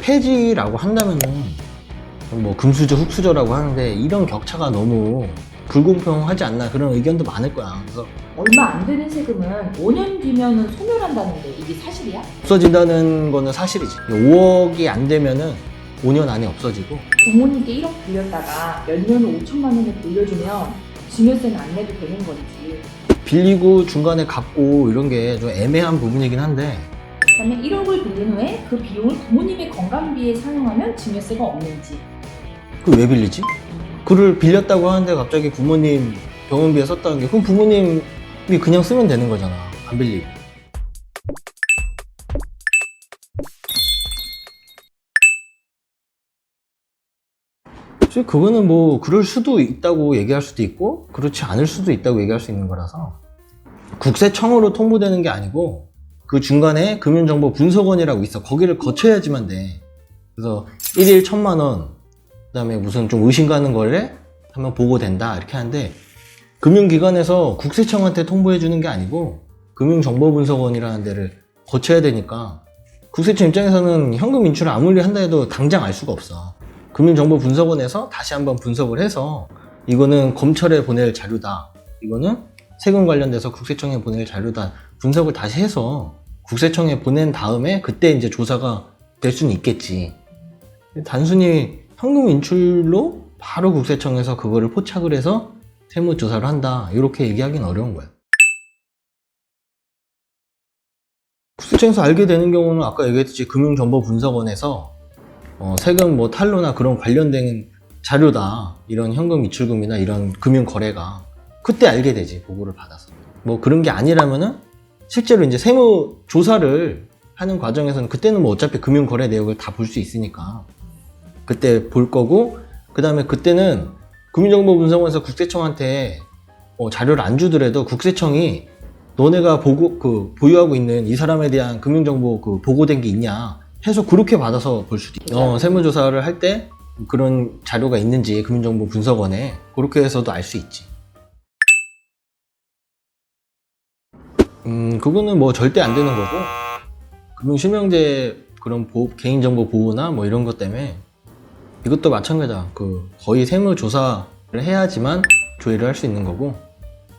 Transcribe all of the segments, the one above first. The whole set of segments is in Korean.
폐지라고 한다면은 뭐 금수저, 흙수저라고 하는데 이런 격차가 너무 불공평하지 않나 그런 의견도 많을 거야. 그래서 얼마 안 되는 세금은 5년 뒤면은 소멸한다는데 이게 사실이야? 없어진다는 거는 사실이지. 5억이 안 되면은 5년 안에 없어지고. 부모님께 1억 빌렸다가 몇 년 후 5천만 원을 돌려주면 증여세는 안 내도 되는 건지, 빌리고 중간에 갚고 이런 게 좀 애매한 부분이긴 한데, 그다음에 1억을 빌린 후에 그 비용을 부모님의 건강비에 사용하면 증여세가 없는지. 그 왜 빌리지? 그를 빌렸다고 하는데 갑자기 부모님 병원비에 썼다는 게, 그럼 부모님이 그냥 쓰면 되는 거잖아. 안 빌리고. 그거는 뭐 그럴 수도 있다고 얘기할 수도 있고 그렇지 않을 수도 있다고 얘기할 수 있는 거라서, 국세청으로 통보되는 게 아니고 그 중간에 금융정보분석원이라고 있어. 거기를 거쳐야지만 돼. 그래서 1일 1,000만 원, 그 다음에 무슨 좀 의심 가는 거래 하면 보고된다 이렇게 하는데, 금융기관에서 국세청한테 통보해 주는 게 아니고 금융정보분석원이라는 데를 거쳐야 되니까, 국세청 입장에서는 현금 인출을 아무리 한다 해도 당장 알 수가 없어. 금융정보분석원에서 다시 한번 분석을 해서 이거는 검찰에 보낼 자료다, 이거는 세금 관련돼서 국세청에 보낼 자료다, 분석을 다시 해서 국세청에 보낸 다음에 그때 이제 조사가 될 수는 있겠지. 단순히 현금 인출로 바로 국세청에서 그거를 포착을 해서 세무조사를 한다, 이렇게 얘기하기는 어려운 거야. 국세청에서 알게 되는 경우는 아까 얘기했듯이 금융정보분석원에서 세금 뭐 탈루나 그런 관련된 자료다, 이런 현금 이출금이나 이런 금융거래가, 그때 알게 되지, 보고를 받아서. 뭐 그런 게 아니라면은 실제로 이제 세무조사를 하는 과정에서는 그때는 뭐 어차피 금융거래 내역을 다 볼 수 있으니까 그때 볼 거고, 그 다음에 그때는 금융정보분석원에서 국세청한테 자료를 안 주더라도 국세청이 너네가 보유하고 있는 이 사람에 대한 금융정보 보고된 게 있냐 해서 그렇게 받아서 볼 수도 있고, 세무조사를 할 때 그런 자료가 있는지 금융정보분석원에 그렇게 해서도 알 수 있지. 그거는 뭐 절대 안 되는 거고, 금융실명제 그런 개인정보 보호나 뭐 이런 것 때문에 이것도 마찬가지야. 거의 세무조사를 해야지만 조회를 할 수 있는 거고,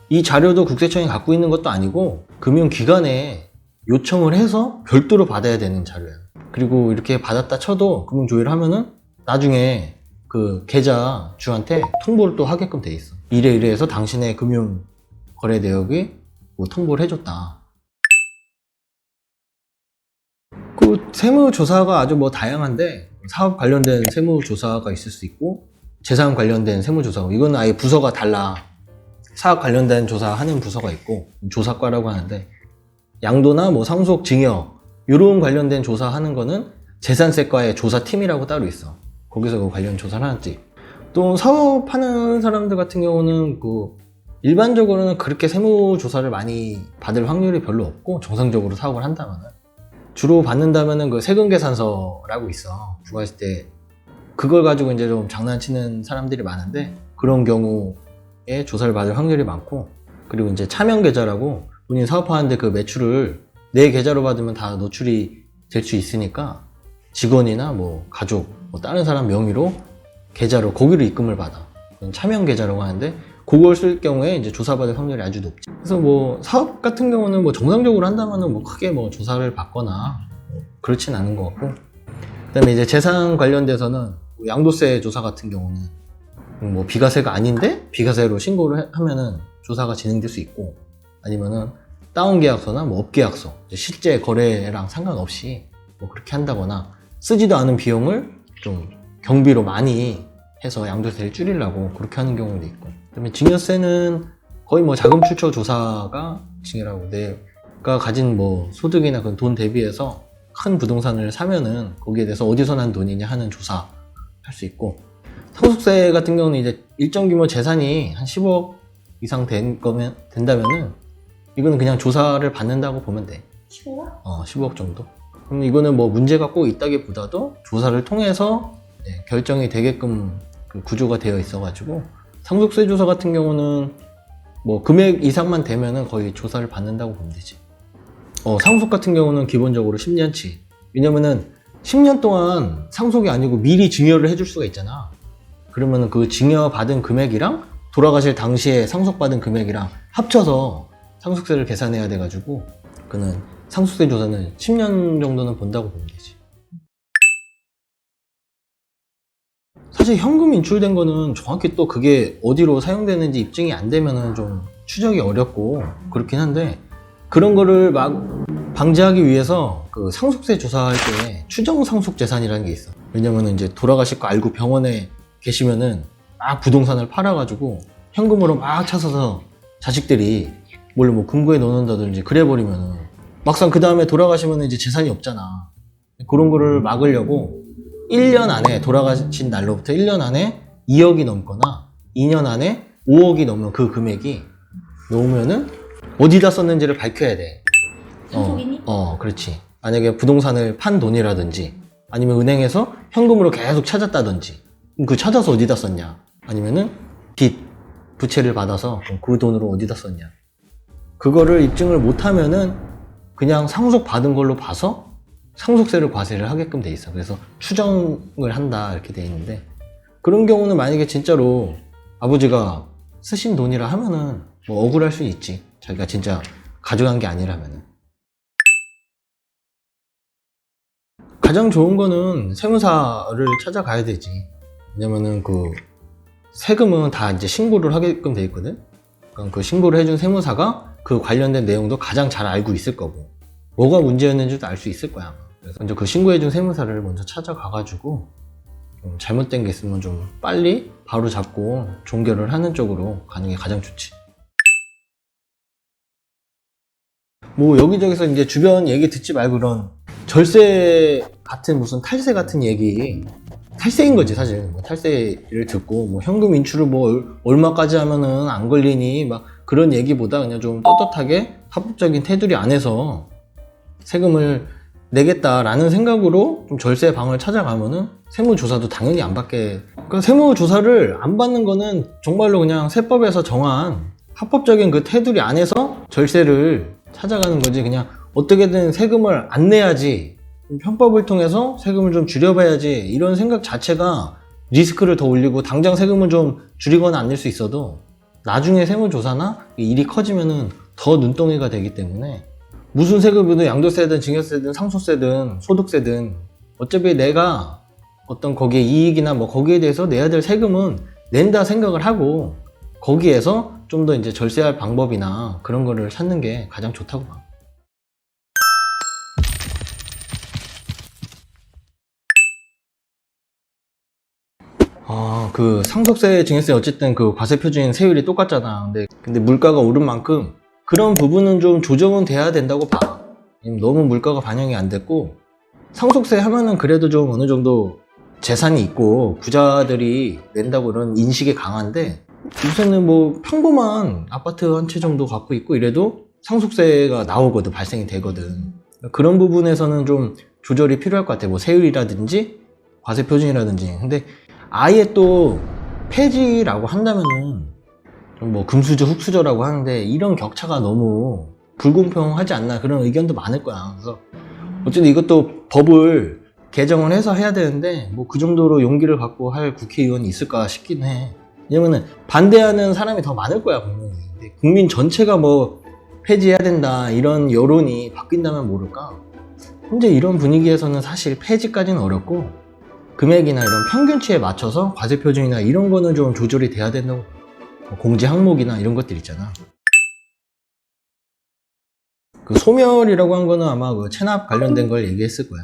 이 자료도 국세청이 갖고 있는 것도 아니고 금융기관에 요청을 해서 별도로 받아야 되는 자료야. 그리고 이렇게 받았다 쳐도 금융조회를 하면은 나중에 그 계좌주한테 통보를 또 하게끔 돼 있어. 이래 해서 당신의 금융거래 내역이 뭐 통보를 해줬다. 그 세무조사가 아주 뭐 다양한데, 사업 관련된 세무조사가 있을 수 있고 재산 관련된 세무조사가, 이건 아예 부서가 달라. 사업 관련된 조사하는 부서가 있고 조사과라고 하는데, 양도나 뭐 상속 증여 이런 관련된 조사하는 거는 재산세과의 조사팀이라고 따로 있어. 거기서 그 관련 조사를 하지. 또 사업하는 사람들 같은 경우는 일반적으로는 그렇게 세무조사를 많이 받을 확률이 별로 없고, 정상적으로 사업을 한다면은 주로 받는다면은 그 세금계산서라고 있어. 부가세 때 그걸 가지고 이제 좀 장난치는 사람들이 많은데, 그런 경우에 조사를 받을 확률이 많고, 그리고 이제 차명계좌라고 본인 사업하는데 그 매출을 내 계좌로 받으면 다 노출이 될 수 있으니까 직원이나 뭐 가족, 뭐 다른 사람 명의로 계좌로 거기로 입금을 받아. 그건 차명계좌라고 하는데, 그걸 쓸 경우에 이제 조사받을 확률이 아주 높지. 그래서 뭐 사업 같은 경우는 뭐 정상적으로 한다면은 뭐 크게 뭐 조사를 받거나 그렇진 않은 것 같고, 그다음에 이제 재산 관련돼서는 양도세 조사 같은 경우는 뭐 비과세가 아닌데 비과세로 신고를 하면은 조사가 진행될 수 있고, 아니면은 다운계약서나 뭐 업계약서, 실제 거래랑 상관없이 뭐 그렇게 한다거나, 쓰지도 않은 비용을 좀 경비로 많이 해서 양도세를 줄이려고 그렇게 하는 경우도 있고, 그다음에 증여세는 거의 뭐 자금 출처 조사가 증여라고, 내가 가진 뭐 소득이나 그런 돈 대비해서 큰 부동산을 사면은 거기에 대해서 어디서 난 돈이냐 하는 조사 할 수 있고, 상속세 같은 경우는 이제 일정 규모 재산이 한 10억 이상 된다면은 이거는 그냥 조사를 받는다고 보면 돼. 15억? 15억 정도. 그럼 이거는 뭐 문제가 꼭 있다기보다도 조사를 통해서 결정이 되게끔 그 구조가 되어 있어가지고, 상속세 조사 같은 경우는 뭐 금액 이상만 되면은 거의 조사를 받는다고 보면 되지. 상속 같은 경우는 기본적으로 10년치. 왜냐면은 10년 동안 상속이 아니고 미리 증여를 해줄 수가 있잖아. 그러면 그 증여받은 금액이랑 돌아가실 당시에 상속받은 금액이랑 합쳐서 상속세를 계산해야 돼가지고 그는 상속세 조사는 10년 정도는 본다고 보면 되지. 사실 현금 인출된 거는 정확히 또 그게 어디로 사용되는지 입증이 안 되면은 좀 추적이 어렵고 그렇긴 한데, 그런 거를 막 방지하기 위해서 그 상속세 조사할 때 추정 상속 재산이라는 게 있어. 왜냐면은 이제 돌아가실 거 알고 병원에 계시면은 막 부동산을 팔아가지고 현금으로 막 찾아서 자식들이 몰래 뭐 금고에 넣어놓는다든지 그래버리면은 막상 그 다음에 돌아가시면 이제 재산이 없잖아. 그런 거를 막으려고 1년 안에, 돌아가신 날로부터 1년 안에 2억이 넘거나 2년 안에 5억이 넘는 그 금액이 놓으면은 어디다 썼는지를 밝혀야 돼. 상속인이? 그렇지. 만약에 부동산을 판 돈이라든지 아니면 은행에서 현금으로 계속 찾았다든지, 그럼 그 찾아서 어디다 썼냐, 아니면은 빚, 부채를 받아서 그럼 그 돈으로 어디다 썼냐, 그거를 입증을 못하면은 그냥 상속 받은 걸로 봐서 상속세를 과세를 하게끔 돼 있어. 그래서 추정을 한다 이렇게 돼 있는데, 그런 경우는 만약에 진짜로 아버지가 쓰신 돈이라 하면은 뭐 억울할 수 있지. 자기가 진짜 가져간 게 아니라면은. 가장 좋은 거는 세무사를 찾아가야 되지. 왜냐면은 그 세금은 다 이제 신고를 하게끔 돼 있거든. 그러니까 그 신고를 해준 세무사가 그 관련된 내용도 가장 잘 알고 있을 거고, 뭐가 문제였는지도 알 수 있을 거야. 그래서 먼저 그 신고해준 세무사를 먼저 찾아가가지고 좀 잘못된 게 있으면 좀 빨리 바로 잡고 종결을 하는 쪽으로 가는 게 가장 좋지. 뭐 여기저기서 이제 주변 얘기 듣지 말고 그런 절세 같은 무슨 탈세 같은 얘기, 탈세인 거지 사실. 뭐 탈세를 듣고 뭐 현금 인출을 뭐 얼마까지 하면은 안 걸리니 막 그런 얘기보다 그냥 좀 떳떳하게 합법적인 테두리 안에서 세금을 내겠다라는 생각으로 좀 절세 방을 찾아가면은 세무조사도 당연히 안 받게. 그러니까 세무조사를 안 받는 거는 정말로 그냥 세법에서 정한 합법적인 그 테두리 안에서 절세를 찾아가는 거지. 그냥 어떻게든 세금을 안 내야지, 편법을 통해서 세금을 좀 줄여봐야지, 이런 생각 자체가 리스크를 더 올리고 당장 세금을 좀 줄이거나 안 낼 수 있어도 나중에 세무조사나 일이 커지면은 더 눈덩이가 되기 때문에, 무슨 세금이든 양도세든 증여세든 상속세든 소득세든 어차피 내가 어떤 거기에 이익이나 뭐 거기에 대해서 내야 될 세금은 낸다 생각을 하고 거기에서 좀 더 이제 절세할 방법이나 그런 거를 찾는 게 가장 좋다고 봐. 그 상속세, 증여세 어쨌든 그 과세 표준 세율이 똑같잖아. 근데 물가가 오른 만큼 그런 부분은 좀 조정은 돼야 된다고 봐. 너무 물가가 반영이 안 됐고, 상속세 하면은 그래도 좀 어느 정도 재산이 있고 부자들이 낸다고 이런 인식이 강한데, 요새는 뭐 평범한 아파트 한 채 정도 갖고 있고 이래도 상속세가 나오거든, 발생이 되거든. 그런 부분에서는 좀 조절이 필요할 것 같아. 뭐 세율이라든지 과세 표준이라든지. 근데 아예 또 폐지라고 한다면은 뭐 금수저 흙수저라고 하는데, 이런 격차가 너무 불공평하지 않나, 그런 의견도 많을 거야. 그래서 어쨌든 이것도 법을 개정을 해서 해야 되는데 뭐 그 정도로 용기를 갖고 할 국회의원이 있을까 싶긴 해. 왜냐면은 반대하는 사람이 더 많을 거야 분명히. 근데 국민 전체가 뭐 폐지해야 된다 이런 여론이 바뀐다면 모를까. 현재 이런 분위기에서는 사실 폐지까지는 어렵고, 금액이나 이런 평균치에 맞춰서 과세 표준이나 이런 거는 좀 조절이 돼야 된다고. 공제 항목이나 이런 것들 있잖아. 그 소멸이라고 한 거는 아마 그 체납 관련된 걸 얘기했을 거야.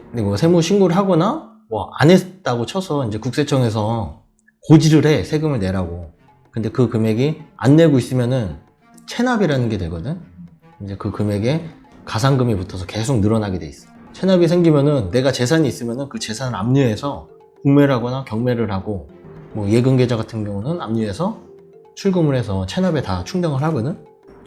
근데 뭐 세무 신고를 하거나 뭐 안 했다고 쳐서 이제 국세청에서 고지를 해, 세금을 내라고. 근데 그 금액이 안 내고 있으면은 체납이라는 게 되거든. 이제 그 금액에 가산금이 붙어서 계속 늘어나게 돼 있어. 체납이 생기면은 내가 재산이 있으면은 그 재산을 압류해서 국매를 하거나 경매를 하고, 뭐 예금 계좌 같은 경우는 압류해서 출금을 해서 체납에 다 충당을 하거든.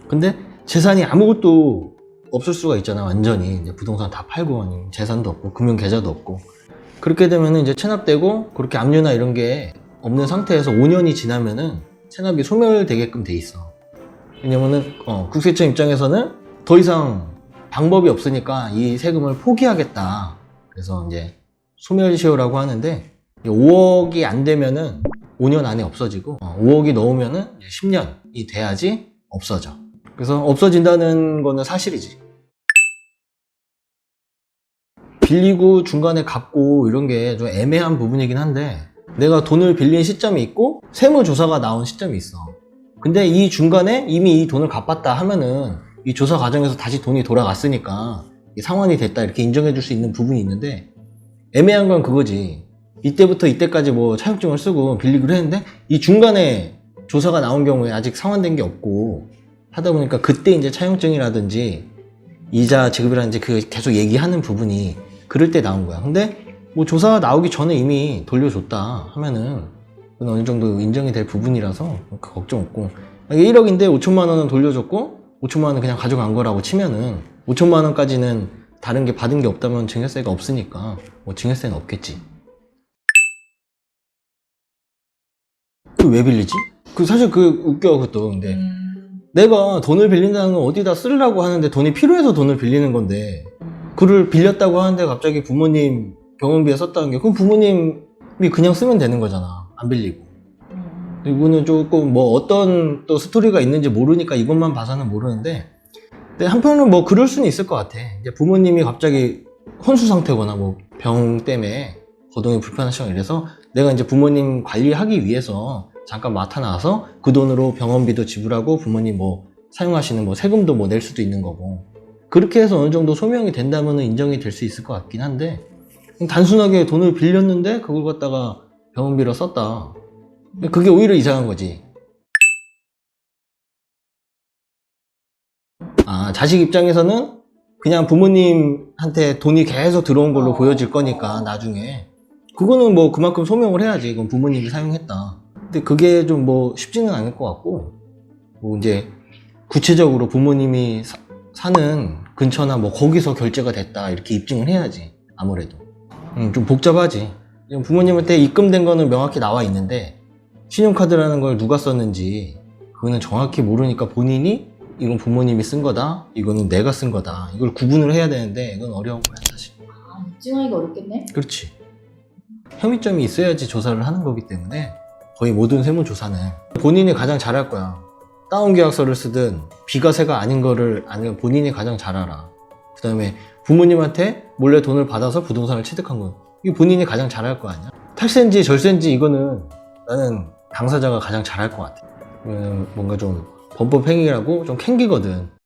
근데 재산이 아무것도 없을 수가 있잖아. 완전히 이제 부동산 다 팔고 아니면 재산도 없고 금융 계좌도 없고. 그렇게 되면은 이제 체납되고 그렇게 압류나 이런 게 없는 상태에서 5년이 지나면은 체납이 소멸되게끔 돼 있어. 왜냐면은 국세청 입장에서는 더 이상 방법이 없으니까 이 세금을 포기하겠다. 그래서 이제 소멸시효라고 하는데 5억이 안 되면은 5년 안에 없어지고 5억이 넘으면은 10년이 돼야지 없어져. 그래서 없어진다는 거는 사실이지. 빌리고 중간에 갚고 이런 게 좀 애매한 부분이긴 한데 내가 돈을 빌린 시점이 있고 세무조사가 나온 시점이 있어. 근데 이 중간에 이미 이 돈을 갚았다 하면은 이 조사 과정에서 다시 돈이 돌아갔으니까 이 상환이 됐다 이렇게 인정해 줄 수 있는 부분이 있는데 애매한 건 그거지. 이때부터 이때까지 뭐 차용증을 쓰고 빌리기로 했는데 이 중간에 조사가 나온 경우에 아직 상환된 게 없고 하다 보니까 그때 이제 차용증이라든지 이자 지급이라든지 그 계속 얘기하는 부분이 그럴 때 나온 거야. 근데 뭐 조사가 나오기 전에 이미 돌려줬다 하면은 그건 어느 정도 인정이 될 부분이라서 그 걱정 없고, 1억인데 5천만 원은 돌려줬고 5천만 원은 그냥 가져간 거라고 치면은 5천만 원까지는 다른 게 받은 게 없다면 증여세가 없으니까 뭐 증여세는 없겠지. 그 왜 빌리지? 그 사실 그 웃겨 그것도. 근데 내가 돈을 빌린다는 건 어디다 쓰려고 하는데 돈이 필요해서 돈을 빌리는 건데 그를 빌렸다고 하는데 갑자기 부모님 병원비에 썼다는 게 그럼 부모님이 그냥 쓰면 되는 거잖아. 안 빌리고. 이거는 조금 뭐 어떤 또 스토리가 있는지 모르니까 이것만 봐서는 모르는데, 근데 한편으로는 뭐 그럴 수는 있을 것 같아. 이제 부모님이 갑자기 혼수 상태거나 뭐 병 때문에 거동이 불편하시거나 이래서 내가 이제 부모님 관리하기 위해서 잠깐 맡아 나와서 그 돈으로 병원비도 지불하고 부모님 뭐 사용하시는 뭐 세금도 뭐 낼 수도 있는 거고, 그렇게 해서 어느 정도 소명이 된다면 인정이 될 수 있을 것 같긴 한데, 단순하게 돈을 빌렸는데 그걸 갖다가 병원비로 썼다. 그게 오히려 이상한 거지. 자식 입장에서는 그냥 부모님한테 돈이 계속 들어온 걸로 보여질 거니까 나중에 그거는 뭐 그만큼 소명을 해야지. 이건 부모님이 사용했다. 근데 그게 좀 뭐 쉽지는 않을 것 같고, 뭐 이제 구체적으로 부모님이 사는 근처나 뭐 거기서 결제가 됐다 이렇게 입증을 해야지. 아무래도 좀 복잡하지. 부모님한테 입금된 거는 명확히 나와 있는데 신용카드라는 걸 누가 썼는지 그거는 정확히 모르니까 본인이 이건 부모님이 쓴 거다, 이거는 내가 쓴 거다, 이걸 구분을 해야 되는데 이건 어려운 거야 사실. 입증하기가 어렵겠네? 그렇지. 혐의점이 있어야지 조사를 하는 거기 때문에 거의 모든 세무조사는 본인이 가장 잘할 거야. 다운계약서를 쓰든 비과세가 아닌 거를 아니면 본인이 가장 잘 알아. 그 다음에 부모님한테 몰래 돈을 받아서 부동산을 취득한 거, 이게 본인이 가장 잘할 거 아니야. 탈세인지 절세인지 이거는 나는 당사자가 가장 잘할 것 같아. 뭔가 좀 범법 행위라고 좀 캥기거든.